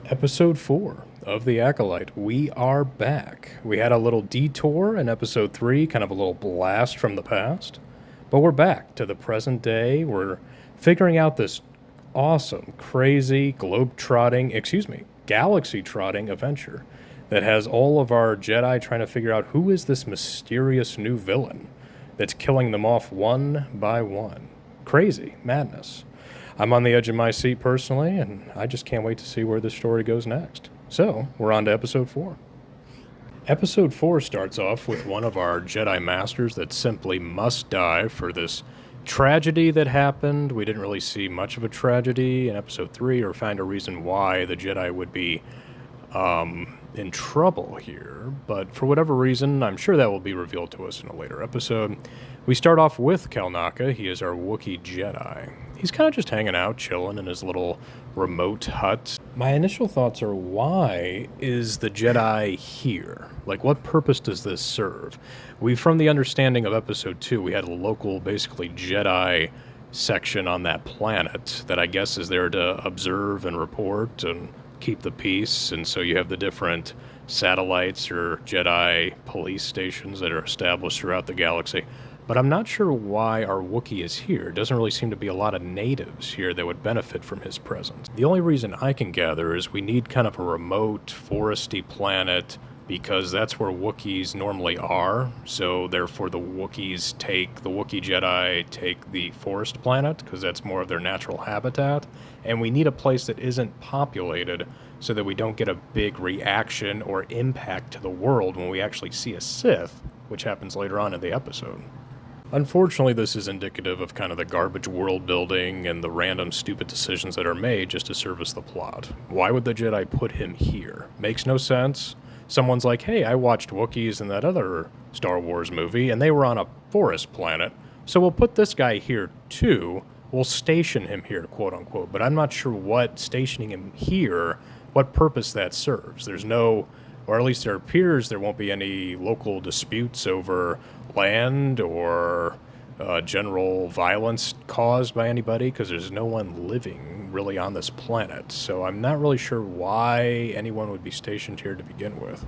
Episode 4 of The Acolyte. We are back. We had a little detour in episode 3, kind of a little blast from the past, but we're back to the present day. We're figuring out this awesome, crazy, galaxy-trotting adventure that has all of our Jedi trying to figure out who is this mysterious new villain that's killing them off one by one. Crazy madness. I'm on the edge of my seat personally, and I just can't wait to see where this story goes next. So, we're on to episode 4. Episode 4 starts off with one of our Jedi Masters that simply must die for this tragedy that happened. We didn't really see much of a tragedy in episode 3 or find a reason why the Jedi would be in trouble here, but for whatever reason, I'm sure that will be revealed to us in a later episode. We start off with Kalnaka. He is our Wookiee Jedi. He's kind of just hanging out, chilling in his little remote hut. My initial thoughts are, why is the Jedi here? Like, what purpose does this serve? From the understanding of episode 2, we had a local, basically, Jedi section on that planet that I guess is there to observe and report and keep the peace, and so you have the different satellites or Jedi police stations that are established throughout the galaxy. But I'm not sure why our Wookiee is here. It doesn't really seem to be a lot of natives here that would benefit from his presence. The only reason I can gather is we need kind of a remote, foresty planet because that's where Wookiees normally are. So therefore the Wookiee Jedi take the forest planet because that's more of their natural habitat. And we need a place that isn't populated so that we don't get a big reaction or impact to the world when we actually see a Sith, which happens later on in the episode. Unfortunately, this is indicative of kind of the garbage world building and the random stupid decisions that are made just to service the plot. Why would the Jedi put him here? Makes no sense. Someone's like, hey, I watched Wookiees in that other Star Wars movie, and they were on a forest planet, so we'll put this guy here too. We'll station him here, quote unquote, but I'm not sure what stationing him here, what purpose that serves. There's no, or at least there appears there won't be any local disputes over land or general violence caused by anybody because there's no one living really on this planet. So I'm not really sure why anyone would be stationed here to begin with.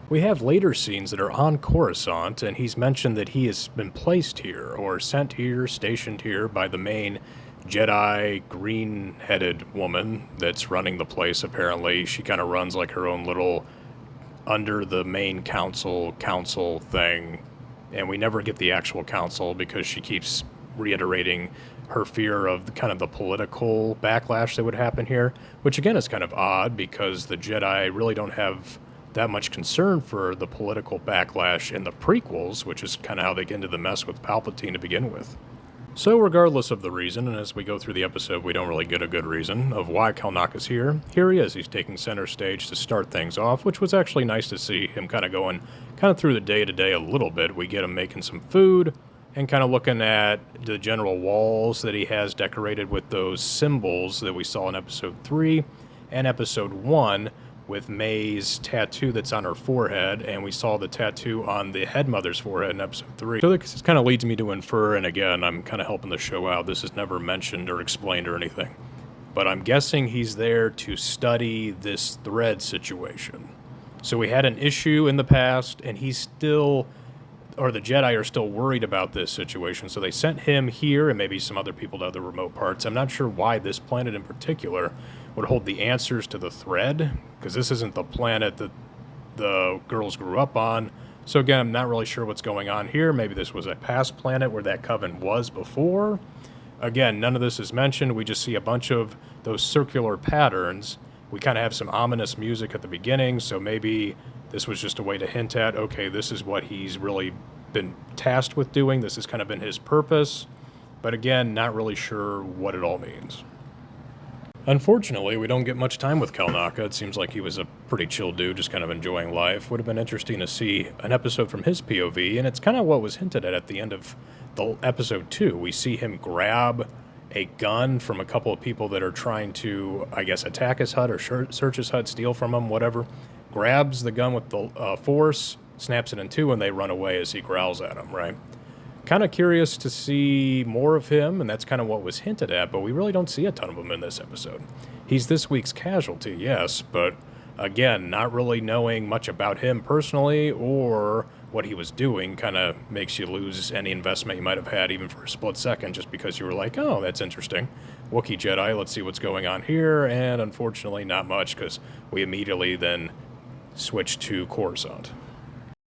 We have later scenes that are on Coruscant, and he's mentioned that he has been placed here or sent here, stationed here by the main Jedi green-headed woman that's running the place, apparently. She kind of runs like her own little under the main council thing, and we never get the actual council because she keeps reiterating her fear of kind of the political backlash that would happen here, which again is kind of odd because the Jedi really don't have that much concern for the political backlash in the prequels, which is kind of how they get into the mess with Palpatine to begin with. So regardless of the reason, and as we go through the episode, we don't really get a good reason of why Kalnaka's here. Here he is. He's taking center stage to start things off, which was actually nice to see him kind of going through the day-to-day a little bit. We get him making some food and kind of looking at the general walls that he has decorated with those symbols that we saw in episode 3 and episode 1, with May's tattoo that's on her forehead, and we saw the tattoo on the head mother's forehead in episode 3. So this kind of leads me to infer, and again, I'm kind of helping the show out. This is never mentioned or explained or anything. But I'm guessing he's there to study this thread situation. So we had an issue in the past, and he's still, or the Jedi are still worried about this situation. So they sent him here, and maybe some other people to other remote parts. I'm not sure why this planet in particular would hold the answers to the thread, because this isn't the planet that the girls grew up on. So again, I'm not really sure what's going on here. Maybe this was a past planet where that coven was before. Again, none of this is mentioned. We just see a bunch of those circular patterns. We kind of have some ominous music at the beginning, so maybe this was just a way to hint at, okay, this is what he's really been tasked with doing. This has kind of been his purpose. But again, not really sure what it all means. Unfortunately, we don't get much time with Kalnaka. It seems like he was a pretty chill dude, just kind of enjoying life. Would have been interesting to see an episode from his POV, and it's kind of what was hinted at the end of the episode 2. We see him grab a gun from a couple of people that are trying to, I guess, attack his hut or search his hut, steal from him, whatever. Grabs the gun with the force, snaps it in two, and they run away as he growls at him, right? Kind of curious to see more of him, and that's kind of what was hinted at, but we really don't see a ton of him in this episode. He's this week's casualty, yes, but again, not really knowing much about him personally or what he was doing kind of makes you lose any investment you might have had even for a split second just because you were like, oh, that's interesting. Wookiee Jedi, let's see what's going on here, and unfortunately not much because we immediately then switch to Coruscant.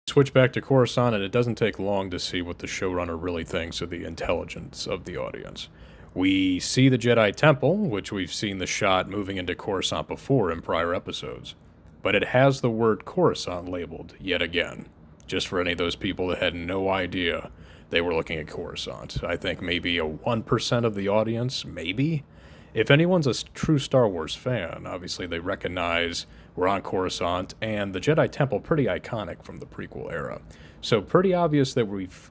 Switch back to Coruscant, and it doesn't take long to see what the showrunner really thinks of the intelligence of the audience. We see the Jedi Temple, which we've seen the shot moving into Coruscant before in prior episodes, but it has the word Coruscant labeled yet again, just for any of those people that had no idea they were looking at Coruscant. I think maybe a 1% of the audience, maybe. If anyone's a true Star Wars fan, obviously they recognize we're on Coruscant, and the Jedi Temple pretty iconic from the prequel era. So pretty obvious that we've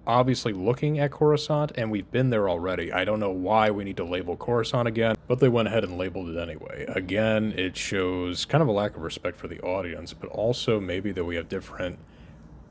obviously looking at Coruscant, and we've been there already. I don't know why we need to label Coruscant again, but they went ahead and labeled it anyway. Again, it shows kind of a lack of respect for the audience, but also maybe that we have different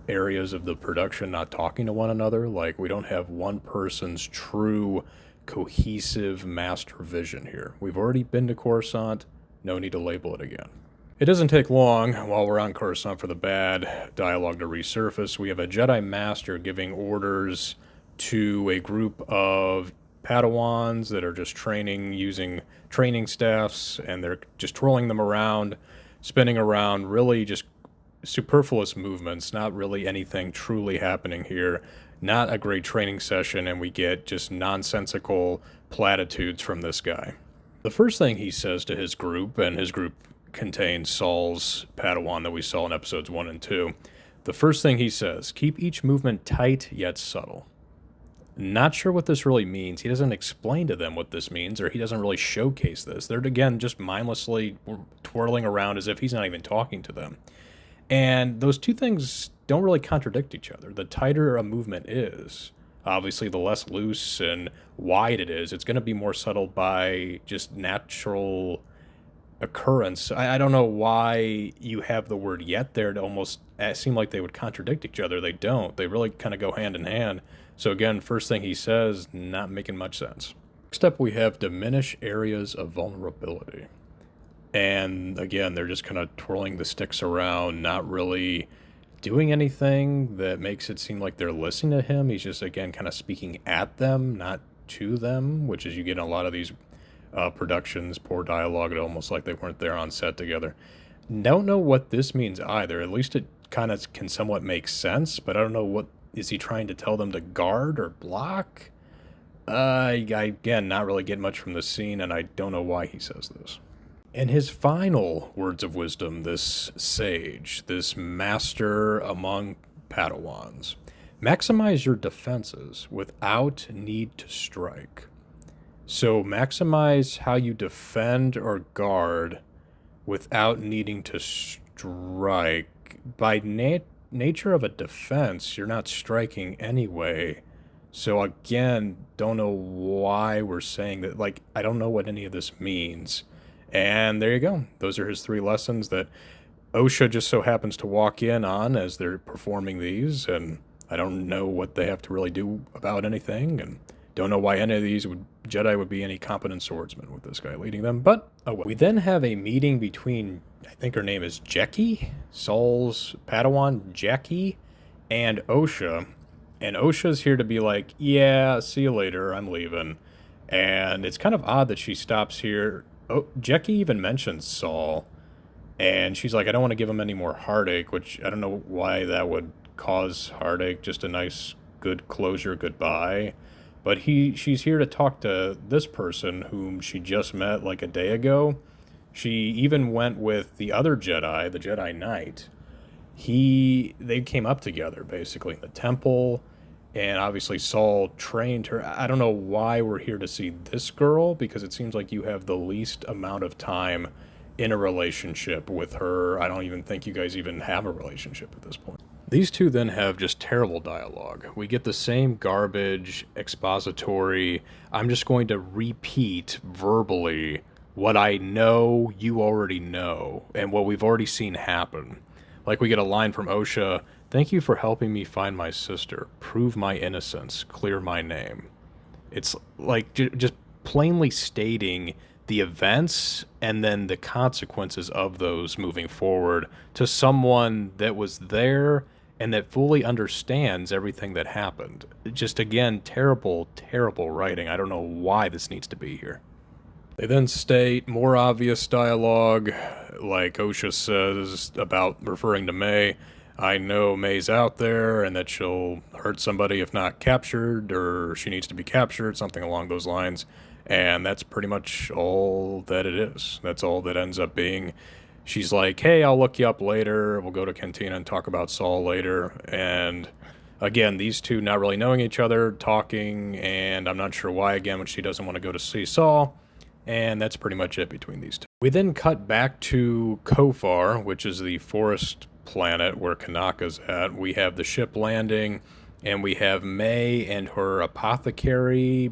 areas of the production not talking to one another. Like, we don't have one person's true cohesive master vision here. We've already been to Coruscant, no need to label it again. It doesn't take long while we're on Coruscant for the bad dialogue to resurface. We have a Jedi Master giving orders to a group of Padawans that are just training using training staffs, and they're just twirling them around, spinning around, really just superfluous movements, not really anything truly happening here. Not a great training session, and we get just nonsensical platitudes from this guy. The first thing he says to his group, and his group contains Saul's Padawan that we saw in episodes 1 and 2. The first thing he says, keep each movement tight yet subtle. Not sure what this really means. He doesn't explain to them what this means, or he doesn't really showcase this. They're, again, just mindlessly twirling around as if he's not even talking to them. And those two things don't really contradict each other. The tighter a movement is, obviously the less loose and wide it is, it's going to be more subtle by just natural occurrence. I don't know why you have the word yet there to almost seem like they would contradict each other. They don't. They really kind of go hand in hand. So again, first thing he says, not making much sense. Next up, we have diminish areas of vulnerability. And again, they're just kind of twirling the sticks around, not really doing anything that makes it seem like they're listening to him. He's just, again, kind of speaking at them, not to them, which is you get in a lot of these productions, poor dialogue, it almost like they weren't there on set together. Don't know what this means either. At least it kind of can somewhat make sense, but I don't know what is he trying to tell them to guard or block? Again, not really get much from the scene, and I don't know why he says this. And his final words of wisdom, this sage, this master among Padawans, maximize your defenses without need to strike. So maximize how you defend or guard without needing to strike. By nature of a defense, you're not striking anyway. So again, don't know why we're saying that. Like, I don't know what any of this means. And there you go. Those are his 3 lessons that OSHA just so happens to walk in on as they're performing these. And I don't know what they have to really do about anything. And don't know why any of these Jedi would be any competent swordsman with this guy leading them, but oh well. We then have a meeting between, I think her name is Jackie, Saul's Padawan, Jackie, and OSHA. And OSHA's here to be like, yeah, see you later, I'm leaving. And it's kind of odd that she stops here. Oh, Jackie even mentions Saul, and she's like, I don't want to give him any more heartache, which I don't know why that would cause heartache, just a nice, good closure goodbye. But she's here to talk to this person whom she just met like a day ago. She even went with the other Jedi, the Jedi Knight. They came up together, basically, in the temple. And obviously Saul trained her. I don't know why we're here to see this girl, because it seems like you have the least amount of time in a relationship with her. I don't even think you guys even have a relationship at this point. These two then have just terrible dialogue. We get the same garbage, expository, I'm just going to repeat verbally what I know you already know, and what we've already seen happen. Like we get a line from OSHA, thank you for helping me find my sister, prove my innocence, clear my name. It's like just plainly stating the events and then the consequences of those moving forward to someone that was there and that fully understands everything that happened. Just again, terrible, terrible writing. I don't know why this needs to be here. They then state more obvious dialogue, like OSHA says about referring to May. I know May's out there and that she'll hurt somebody if not captured, or she needs to be captured, something along those lines. And that's pretty much all that it is. That's all that ends up being. She's like, hey, I'll look you up later. We'll go to Cantina and talk about Saul later. And again, these two not really knowing each other, talking, and I'm not sure why, again, when she doesn't want to go to see Saul. And that's pretty much it between these two. We then cut back to Kofar, which is the forest planet where Kanaka's at. We have the ship landing, and we have May and her apothecary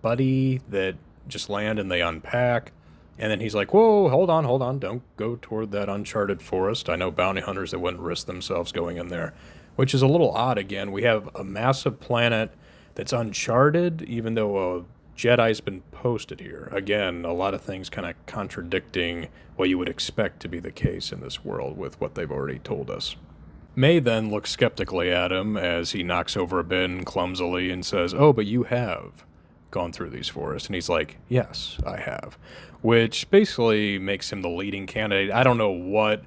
buddy that just land and they unpack. And then he's like, whoa, hold on, don't go toward that uncharted forest. I know bounty hunters that wouldn't risk themselves going in there, which is a little odd again. We have a massive planet that's uncharted, even though a Jedi's been posted here. Again, a lot of things kind of contradicting what you would expect to be the case in this world with what they've already told us. May then looks skeptically at him as he knocks over a bin clumsily and says, oh, but you have gone through these forests. And he's like, yes, I have. Which basically makes him the leading candidate. I don't know what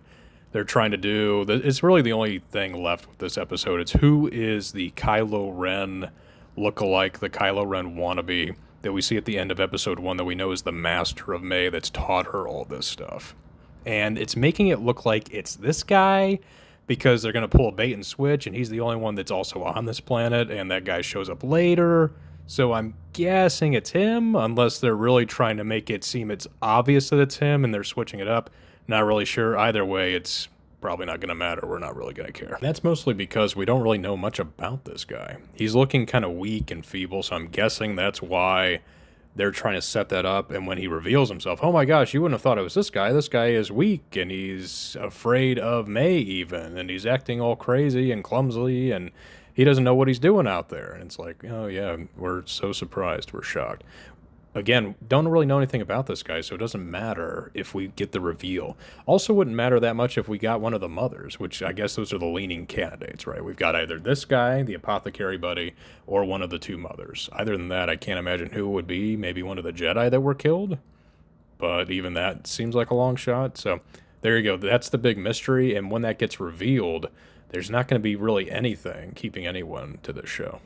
they're trying to do. It's really the only thing left with this episode. It's who is the Kylo Ren lookalike, the Kylo Ren wannabe that we see at the end of episode 1 that we know is the master of May that's taught her all this stuff. And it's making it look like it's this guy because they're going to pull a bait and switch and he's the only one that's also on this planet and that guy shows up later. So I'm guessing it's him, unless they're really trying to make it seem it's obvious that it's him and they're switching it up. Not really sure. Either way, it's probably not going to matter. We're not really going to care. That's mostly because we don't really know much about this guy. He's looking kind of weak and feeble, so I'm guessing that's why they're trying to set that up. And when he reveals himself, oh my gosh, you wouldn't have thought it was this guy. This guy is weak and he's afraid of May even, and he's acting all crazy and clumsily and he doesn't know what he's doing out there. And it's like, oh yeah, we're so surprised. We're shocked. Again, don't really know anything about this guy, so it doesn't matter if we get the reveal. Also wouldn't matter that much if we got one of the mothers, which I guess those are the leaning candidates, right? We've got either this guy, the apothecary buddy, or one of the two mothers. Other than that, I can't imagine who it would be. Maybe one of the Jedi that were killed, but even that seems like a long shot. So there you go. That's the big mystery, and when that gets revealed, there's not going to be really anything keeping anyone to this show.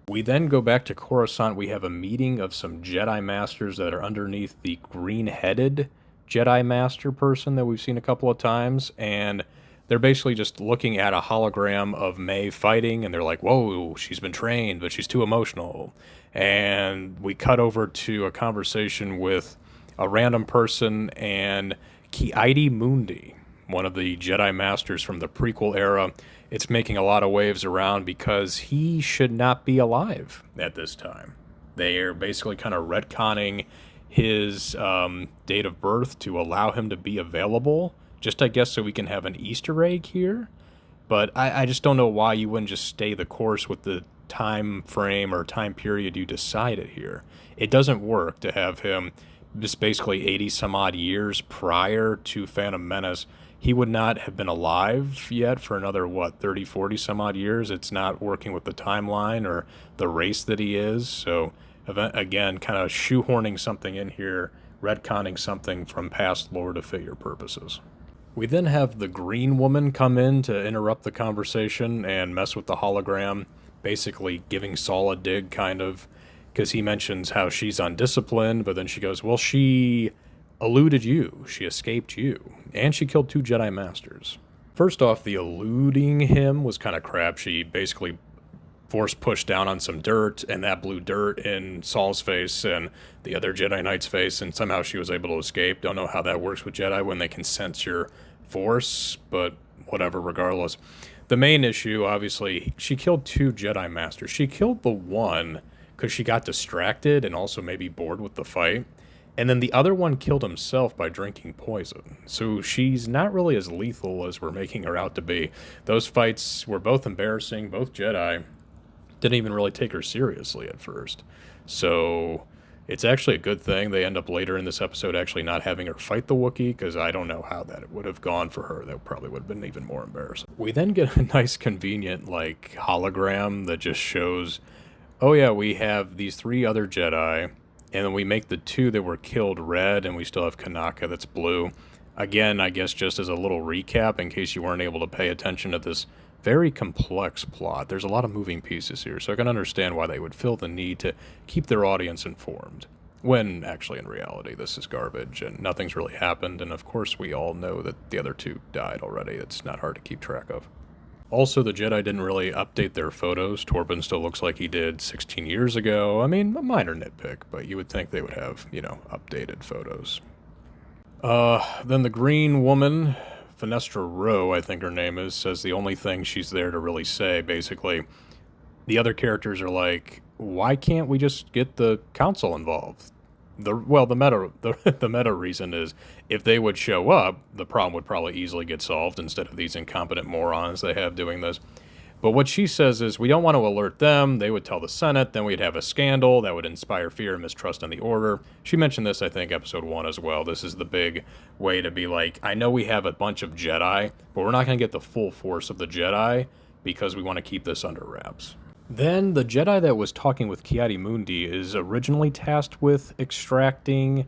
We then go back to Coruscant. We have a meeting of some Jedi Masters that are underneath the green-headed Jedi Master person that we've seen a couple of times, and they're basically just looking at a hologram of May fighting, and they're like, whoa, she's been trained, but she's too emotional. And we cut over to a conversation with a random person and Ki-Adi Mundi, one of the Jedi Masters from the prequel era. It's making a lot of waves around because he should not be alive at this time. They are basically kind of retconning his date of birth to allow him to be available, just I guess so we can have an Easter egg here. But I just don't know why you wouldn't just stay the course with the time frame or time period you decided here. It doesn't work to have him just basically 80 some odd years prior to Phantom Menace. He would not have been alive yet for another, 30, 40 some odd years. It's not working with the timeline or the race that he is. So, again, kind of shoehorning something in here, retconning something from past lore to fit your purposes. We then have the green woman come in to interrupt the conversation and mess with the hologram, basically giving Saul a dig, kind of, because he mentions how she's undisciplined, but then she goes, well, she eluded you, she escaped you, and she killed 2 Jedi Masters. First off, the eluding him was kind of crap. She basically force pushed down on some dirt, and that blew dirt in Saul's face and the other Jedi Knight's face, and somehow she was able to escape. Don't know how that works with Jedi when they can sense your force, but whatever, regardless. The main issue, obviously, she killed 2 Jedi Masters. She killed the one because she got distracted and also maybe bored with the fight. And then the other one killed himself by drinking poison. So she's not really as lethal as we're making her out to be. Those fights were both embarrassing. Both Jedi didn't even really take her seriously at first. So, It's actually a good thing they end up later in this episode actually not having her fight the Wookiee, because I don't know how that would have gone for her. That probably would have been even more embarrassing. We then get a nice, convenient, like, hologram that just shows, oh yeah, we have these 3 other Jedi, and then we make the 2 that were killed red, and we still have Kanaka that's blue. Again, I guess just as a little recap, in case you weren't able to pay attention to this very complex plot. There's a lot of moving pieces here, so I can understand why they would feel the need to keep their audience informed. When, actually, in reality, this is garbage, and nothing's really happened, and of course we all know that the other 2 died already. It's not hard to keep track of. Also, the Jedi didn't really update their photos. Torben still looks like he did 16 years ago. I mean, a minor nitpick, but you would think they would have, updated photos. Then the green woman, Fenestra Rowe, I think her name is, says the only thing she's there to really say, basically. The other characters are like, why can't we just get the council involved? The meta reason is, if they would show up, the problem would probably easily get solved instead of these incompetent morons they have doing this. But what she says is, we don't want to alert them, they would tell the Senate, then we'd have a scandal that would inspire fear and mistrust in the Order. She mentioned this, I think, episode 1 as well. This is the big way to be like, I know we have a bunch of Jedi, but we're not going to get the full force of the Jedi, because we want to keep this under wraps. Then, the Jedi that was talking with Ki-Adi-Mundi is originally tasked with extracting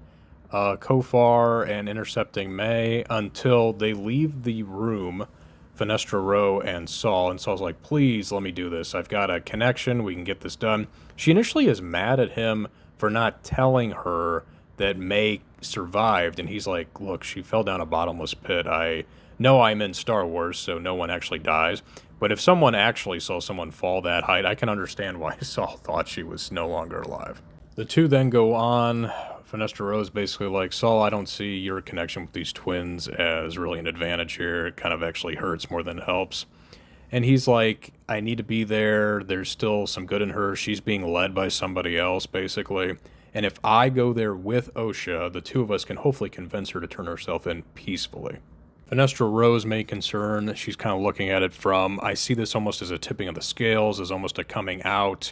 Kofar and intercepting May until they leave the room, Fenestra Rowe and Saul's like, please let me do this. I've got a connection. We can get this done. She initially is mad at him for not telling her that May survived. And he's like, look, she fell down a bottomless pit. I know I'm in Star Wars, so no one actually dies. But if someone actually saw someone fall that height, I can understand why Saul thought she was no longer alive. The 2 then go on. Fenestra Rowe's basically like, Saul, I don't see your connection with these twins as really an advantage here. It kind of actually hurts more than it helps. And he's like, I need to be there. There's still some good in her. She's being led by somebody else, basically. And if I go there with Osha, the 2 of us can hopefully convince her to turn herself in peacefully. Fenestra Rowe's main concern, she's kind of looking at it from, I see this almost as a tipping of the scales, as almost a coming out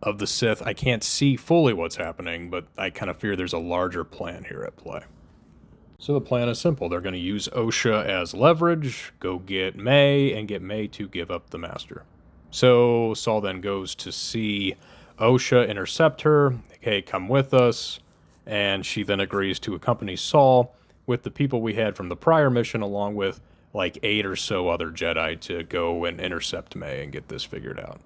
of the Sith. I can't see fully what's happening, but I kind of fear there's a larger plan here at play. So the plan is simple. They're going to use Osha as leverage, go get May, and get May to give up the Master. So Saul then goes to see Osha intercept her. Hey, come with us. And she then agrees to accompany Saul with the people we had from the prior mission, along with like 8 or so other Jedi, to go and intercept May and get this figured out.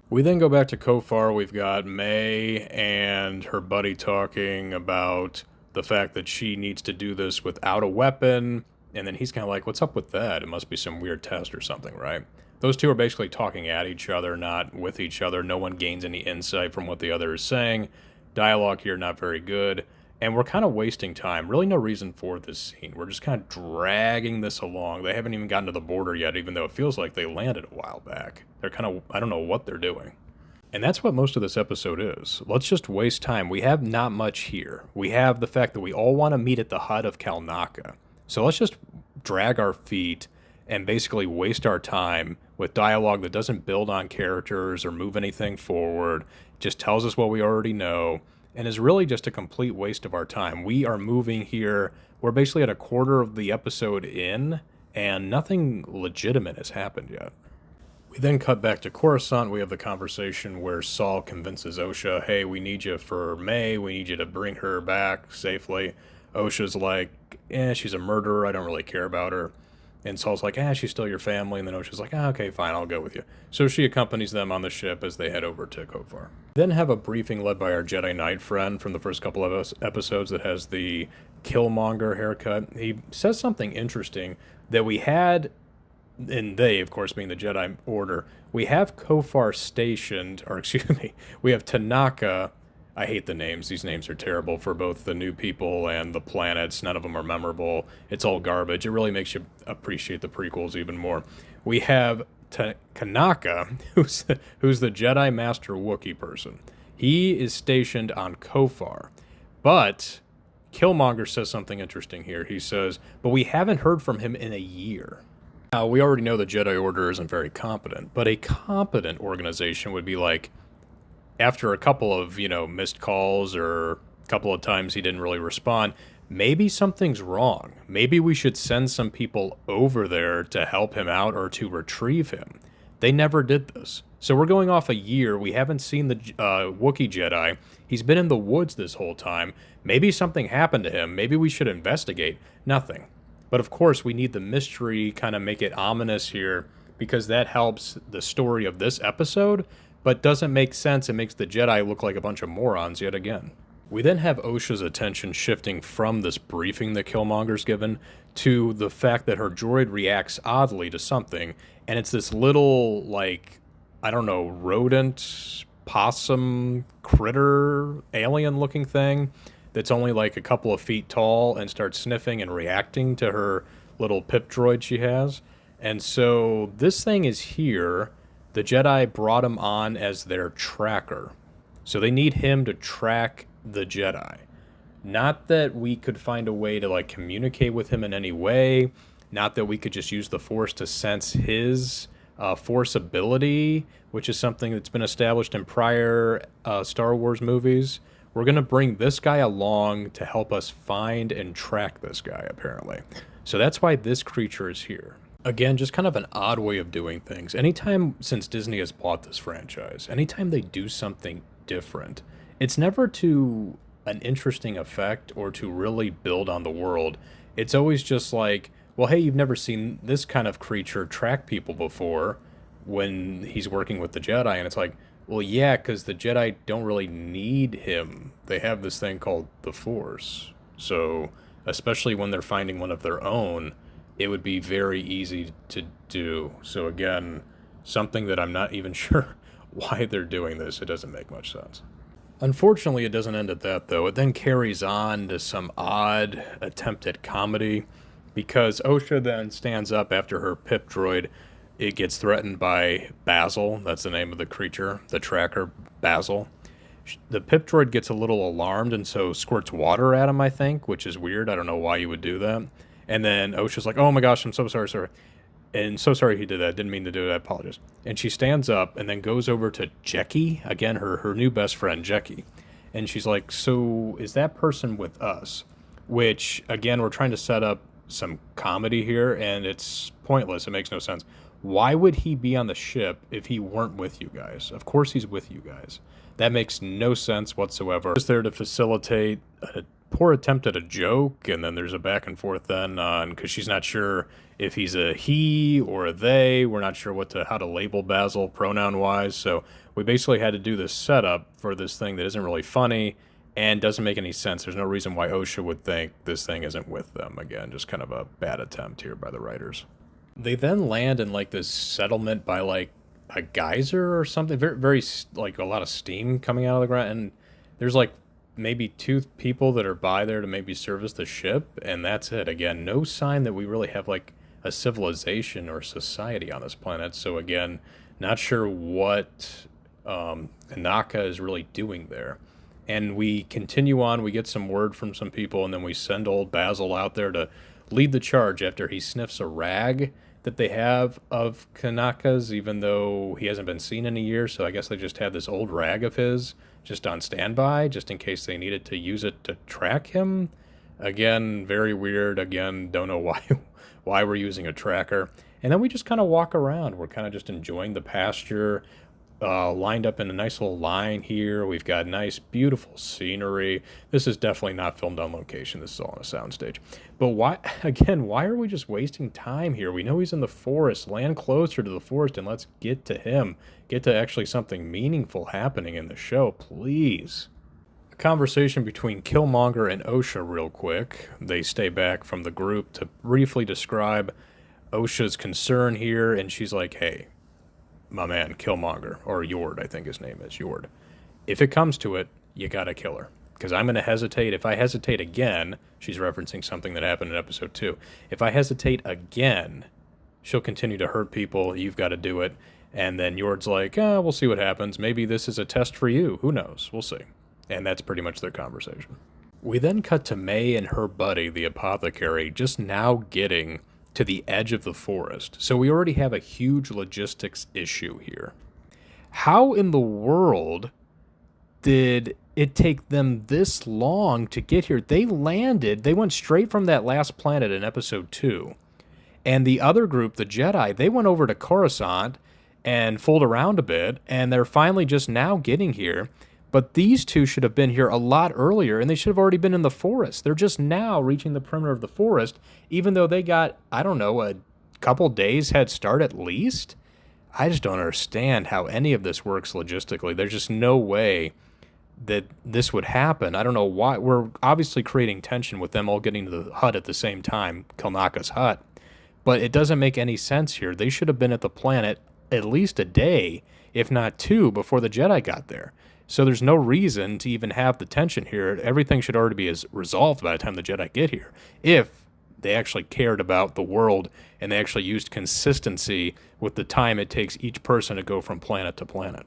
We then go back to Kofar. We've got May and her buddy talking about the fact that she needs to do this without a weapon. And then he's kind of like, what's up with that? It must be some weird test or something, right? Those 2 are basically talking at each other, not with each other. No one gains any insight from what the other is saying. Dialogue here, not very good. And we're kind of wasting time. Really no reason for this scene. We're just kind of dragging this along. They haven't even gotten to the border yet, even though it feels like they landed a while back. They're kind of, I don't know what they're doing. And that's what most of this episode is. Let's just waste time. We have not much here. We have the fact that we all want to meet at the hut of Kalnaka. So let's just drag our feet and basically waste our time with dialogue that doesn't build on characters or move anything forward. Just tells us what we already know, and is really just a complete waste of our time. We are moving here. We're basically at a quarter of the episode in, and nothing legitimate has happened yet. We then cut back to Coruscant. We have the conversation where Saul convinces Osha, hey, we need you for May. We need you to bring her back safely. Osha's like, she's a murderer. I don't really care about her. And Saul's like, she's still your family. And then Osha's like, okay, fine, I'll go with you. So she accompanies them on the ship as they head over to Kofar. Then have a briefing led by our Jedi Knight friend from the first couple of episodes that has the Killmonger haircut. He says something interesting that we had, and they, of course, being the Jedi Order, we have Kofar stationed, or excuse me, we have Tanaka. I hate the names. These names are terrible for both the new people and the planets. None of them are memorable. It's all garbage. It really makes you appreciate the prequels even more. We have Kanaka, who's the Jedi Master Wookiee person. He is stationed on Kofar. But Killmonger says something interesting here. He says, but we haven't heard from him in a year. Now, we already know the Jedi Order isn't very competent, but a competent organization would be like, after a couple of, missed calls or a couple of times he didn't really respond, maybe something's wrong. Maybe we should send some people over there to help him out or to retrieve him. They never did this. So we're going off a year. We haven't seen the Wookiee Jedi. He's been in the woods this whole time. Maybe something happened to him. Maybe we should investigate. Nothing. But of course, we need the mystery, kind of make it ominous here, because that helps the story of this episode, but doesn't make sense. It makes the Jedi look like a bunch of morons yet again. We then have Osha's attention shifting from this briefing that Killmonger's given to the fact that her droid reacts oddly to something, and it's this little, like, I don't know, rodent, possum, critter, alien-looking thing that's only like a couple of feet tall and starts sniffing and reacting to her little pip droid she has. And so this thing is here. The Jedi brought him on as their tracker. So they need him to track the Jedi. Not that we could find a way to like communicate with him in any way. Not that we could just use the Force to sense his Force ability, which is something that's been established in prior Star Wars movies. We're going to bring this guy along to help us find and track this guy, apparently. So that's why this creature is here. Again, just kind of an odd way of doing things. Anytime since Disney has bought this franchise, anytime they do something different, it's never to an interesting effect or to really build on the world. It's always just like, well, hey, you've never seen this kind of creature track people before when he's working with the Jedi. And it's like, well, yeah, because the Jedi don't really need him. They have this thing called the Force. So, especially when they're finding one of their own, it would be very easy to do. So again, something that I'm not even sure why they're doing this. It doesn't make much sense. Unfortunately, it doesn't end at that, though. It then carries on to some odd attempt at comedy, because Osha then stands up after her pip droid. It gets threatened by Basil. That's the name of the creature, the tracker, Basil. The pip droid gets a little alarmed and so squirts water at him, I think, which is weird. I don't know why you would do that. And then Osha's like, oh my gosh, I'm so sorry. And so sorry he did that. Didn't mean to do it. I apologize. And she stands up and then goes over to Jecki, again, her new best friend, Jecki. And she's like, so is that person with us? Which, again, we're trying to set up some comedy here, and it's pointless. It makes no sense. Why would he be on the ship if he weren't with you guys? Of course he's with you guys. That makes no sense whatsoever. Just there to facilitate a poor attempt at a joke, and then there's a back and forth then on, because she's not sure if he's a he or a they. We're not sure how to label Basil pronoun wise. So we basically had to do this setup for this thing that isn't really funny and doesn't make any sense. There's no reason why Osha would think this thing isn't with them. Again, just kind of a bad attempt here by the writers. They then land in like this settlement by like a geyser or something. Very, very like a lot of steam coming out of the ground, and there's like maybe 2 people that are by there to maybe service the ship, and that's it. Again, no sign that we really have like a civilization or society on this planet. So again, not sure what Kanaka is really doing there. And we continue on. We get some word from some people, and then we send old Basil out there to lead the charge after he sniffs a rag that they have of Kanaka's, even though he hasn't been seen in a year. So I guess they just had this old rag of his just on standby, just in case they needed to use it to track him. Again, very weird. Again, don't know why we're using a tracker. And then we just kind of walk around. We're kind of just enjoying the pasture, lined up in a nice little line here. We've got nice, beautiful scenery. This is definitely not filmed on location. This is all on a soundstage. But why are we just wasting time here? We know he's in the forest. Land closer to the forest and let's get to him. Get to actually something meaningful happening in the show, please. A conversation between Killmonger and Osha real quick. They stay back from the group to briefly describe Osha's concern here, and she's like, hey, my man, Killmonger, or Yord, I think his name is, Yord. If it comes to it, you gotta kill her. Because I'm gonna hesitate. If I hesitate again, she's referencing something that happened in episode 2. If I hesitate again, she'll continue to hurt people. You've got to do it. And then Yord's like, we'll see what happens. Maybe this is a test for you. Who knows? We'll see. And that's pretty much their conversation. We then cut to May and her buddy, the apothecary, just now getting to the edge of the forest. So we already have a huge logistics issue here. How in the world did it take them this long to get here? They landed, they went straight from that last planet in episode 2. And the other group, the Jedi, they went over to Coruscant and fooled around a bit, and they're finally just now getting here. But these two should have been here a lot earlier, and they should have already been in the forest. They're just now reaching the perimeter of the forest, even though they got, I don't know, a couple days head start at least. I just don't understand how any of this works logistically. There's just no way that this would happen. I don't know why. We're obviously creating tension with them all getting to the hut at the same time, Kilnaka's hut. But it doesn't make any sense here. They should have been at the planet at least a day, if not 2, before the Jedi got there. So there's no reason to even have the tension here. Everything should already be resolved by the time the Jedi get here, if they actually cared about the world and they actually used consistency with the time it takes each person to go from planet to planet.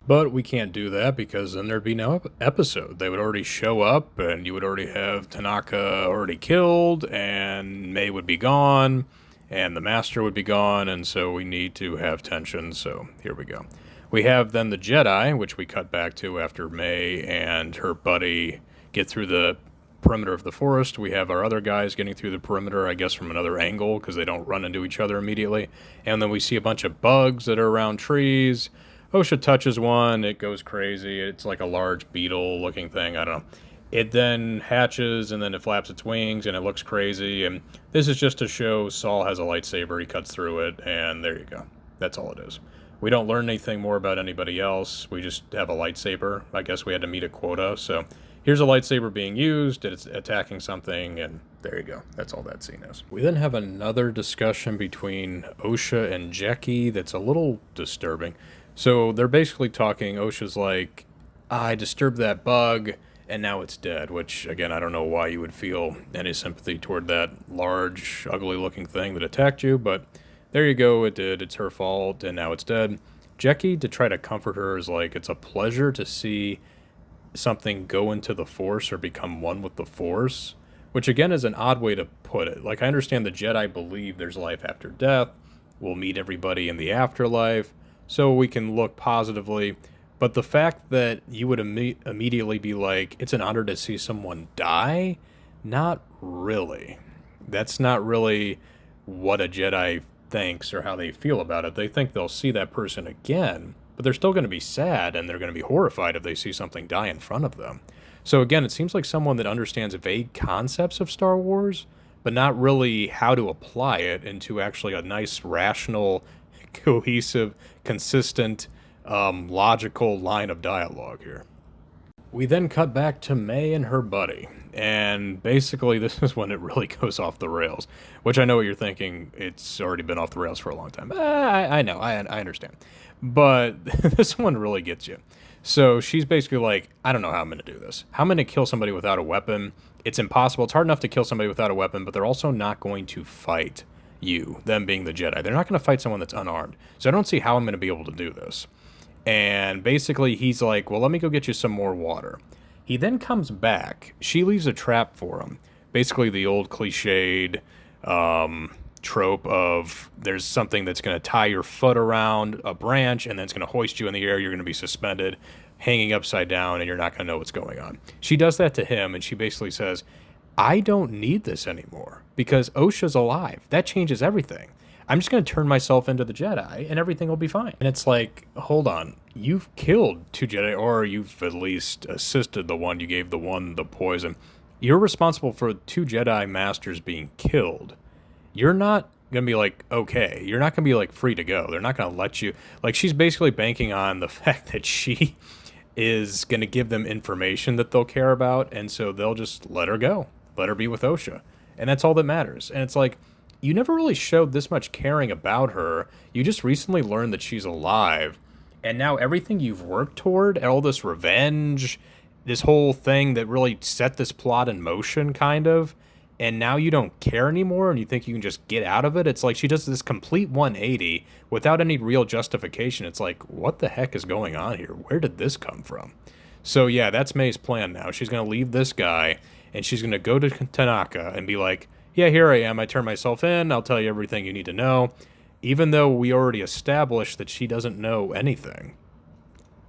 But we can't do that because then there'd be no episode. They would already show up and you would already have Tanaka already killed and May would be gone and the Master would be gone, and so we need to have tension, so here we go. We have then the Jedi, which we cut back to after May and her buddy get through the perimeter of the forest. We have our other guys getting through the perimeter, I guess from another angle, because they don't run into each other immediately. And then we see a bunch of bugs that are around trees. Osha touches one, it goes crazy. It's like a large beetle-looking thing, I don't know. It then hatches, and then it flaps its wings, and it looks crazy. And this is just to show Saul has a lightsaber. He cuts through it, and there you go. That's all it is. We don't learn anything more about anybody else. We just have a lightsaber. I guess we had to meet a quota. So here's a lightsaber being used. It's attacking something, and there you go. That's all that scene is. We then have another discussion between Osha and Jeki that's a little disturbing. So they're basically talking. Osha's like, I disturbed that bug, and now it's dead, which, again, I don't know why you would feel any sympathy toward that large, ugly-looking thing that attacked you, but there you go, it did, it's her fault, and now it's dead. Jeki, to try to comfort her, is like, it's a pleasure to see something go into the Force or become one with the Force, which, again, is an odd way to put it. Like, I understand the Jedi believe there's life after death, we'll meet everybody in the afterlife, so we can look positively. But the fact that you would immediately be like, it's an honor to see someone die? Not really. That's not really what a Jedi thinks or how they feel about it. They think they'll see that person again, but they're still going to be sad and they're going to be horrified if they see something die in front of them. So again, it seems like someone that understands vague concepts of Star Wars, but not really how to apply it into actually a nice, rational, cohesive, consistent, logical line of dialogue here. We then cut back to May and her buddy, and basically this is when it really goes off the rails, which I know what you're thinking, it's already been off the rails for a long time. I know, I understand. But this one really gets you. So she's basically like, I don't know how I'm going to do this. How am I going to kill somebody without a weapon? It's impossible. It's hard enough to kill somebody without a weapon, but they're also not going to fight you, them being the Jedi. They're not going to fight someone that's unarmed. So I don't see how I'm going to be able to do this. And basically he's like, well, let me go get you some more water. He then comes back. She leaves a trap for him. Basically the old cliched trope of there's something that's going to tie your foot around a branch and then it's going to hoist you in the air. You're going to be suspended, hanging upside down, and you're not going to know what's going on. She does that to him, and she basically says, I don't need this anymore because Osha's alive. That changes everything. I'm just going to turn myself into the Jedi and everything will be fine. And it's like, hold on, you've killed 2 Jedi, or you've at least assisted the one, you gave the one the poison. You're responsible for 2 Jedi Masters being killed. You're not going to be like, okay, you're not going to be like free to go. They're not going to let you, like she's basically banking on the fact that she is going to give them information that they'll care about. And so they'll just let her go, let her be with Osha. And that's all that matters. And it's like, you never really showed this much caring about her. You just recently learned that she's alive. And now everything you've worked toward, all this revenge, this whole thing that really set this plot in motion, kind of, and now you don't care anymore and you think you can just get out of it. It's like she does this complete 180 without any real justification. It's like, what the heck is going on here? Where did this come from? So yeah, that's May's plan now. She's going to leave this guy and she's going to go to Tanaka and be like, yeah, here I am. I turn myself in. I'll tell you everything you need to know. Even though we already established that she doesn't know anything.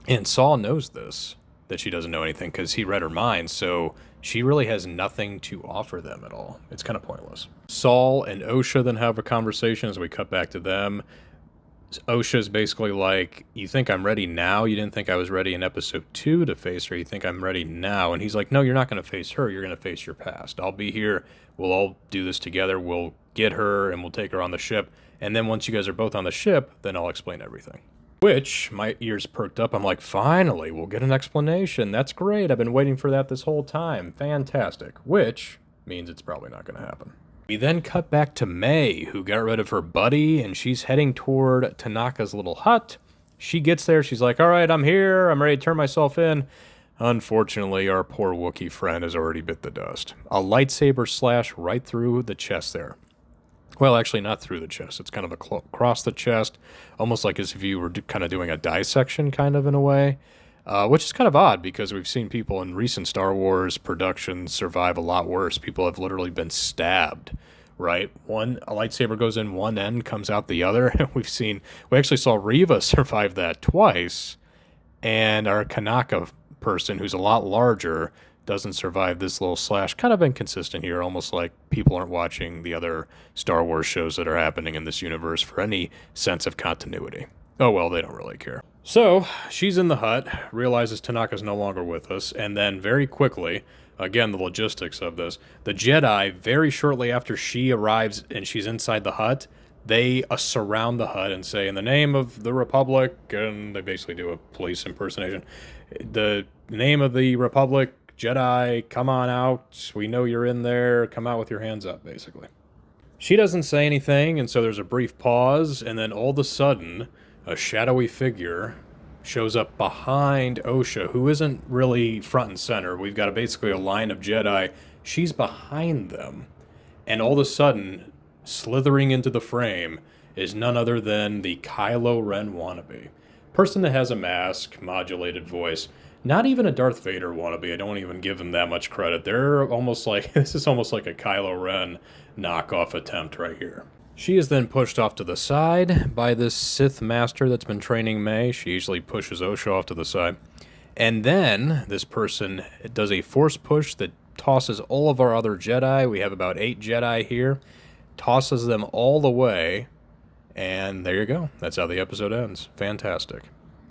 And Saul knows this. that she doesn't know anything because he read her mind, so she really has nothing to offer them at all. It's kind of pointless. Saul and Osha then have a conversation as we cut back to them. Osha's basically like, you think I'm ready now? You didn't think I was ready in episode 2 to face her. You think I'm ready now? And he's like, no, you're not going to face her. You're going to face your past. I'll be here. We'll all do this together. We'll get her and we'll take her on the ship. And then once you guys are both on the ship, then I'll explain everything. Which, my ears perked up. I'm like, finally, we'll get an explanation. That's great. I've been waiting for that this whole time. Fantastic. Which means it's probably not going to happen. We then cut back to May, who got rid of her buddy, and she's heading toward Tanaka's little hut. She gets there, she's like, all right, I'm here, I'm ready to turn myself in. Unfortunately, our poor Wookiee friend has already bit the dust. A lightsaber slash right through the chest there. Well, actually, not through the chest. It's kind of across the chest, almost like as if you were kind of doing a dissection, kind of, in a way. Which is kind of odd because we've seen people in recent Star Wars productions survive a lot worse. People have literally been stabbed, right? A lightsaber goes in one end, comes out the other. We actually saw Reva survive that twice, and our Kanaka person, who's a lot larger, doesn't survive this little slash. Kind of inconsistent here, almost like people aren't watching the other Star Wars shows that are happening in this universe for any sense of continuity. Oh well, they don't really care. So, she's in the hut, realizes Tanaka's no longer with us, and then very quickly, again, the logistics of this, the Jedi, very shortly after she arrives and she's inside the hut, they surround the hut and say, in the name of the Republic, and they basically do a police impersonation, the name of the Republic, Jedi, come on out, we know you're in there, come out with your hands up, basically. She doesn't say anything, and so there's a brief pause, and then all of a sudden, a shadowy figure shows up behind Osha, who isn't really front and center. We've got basically a line of Jedi. She's behind them. And all of a sudden, slithering into the frame is none other than the Kylo Ren wannabe. Person that has a mask, modulated voice. Not even a Darth Vader wannabe. I don't even give them that much credit. They're almost like, this is almost like a Kylo Ren knockoff attempt right here. She is then pushed off to the side by this Sith master that's been training May. She usually pushes Osha off to the side. And then this person does a force push that tosses all of our other Jedi. We have about 8 Jedi here. Tosses them all the way. And there you go. That's how the episode ends. Fantastic.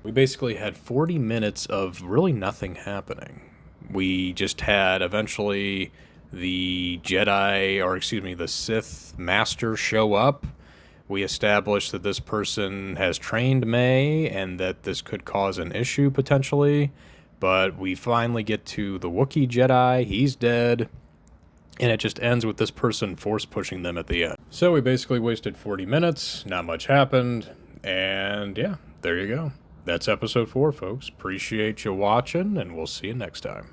We basically had 40 minutes of really nothing happening. We just had eventually the the Sith Master show up. We established that this person has trained May and that this could cause an issue potentially. But we finally get to the Wookiee Jedi. He's dead. And it just ends with this person force pushing them at the end. So we basically wasted 40 minutes. Not much happened. And yeah, there you go. That's episode 4, folks. Appreciate you watching, and we'll see you next time.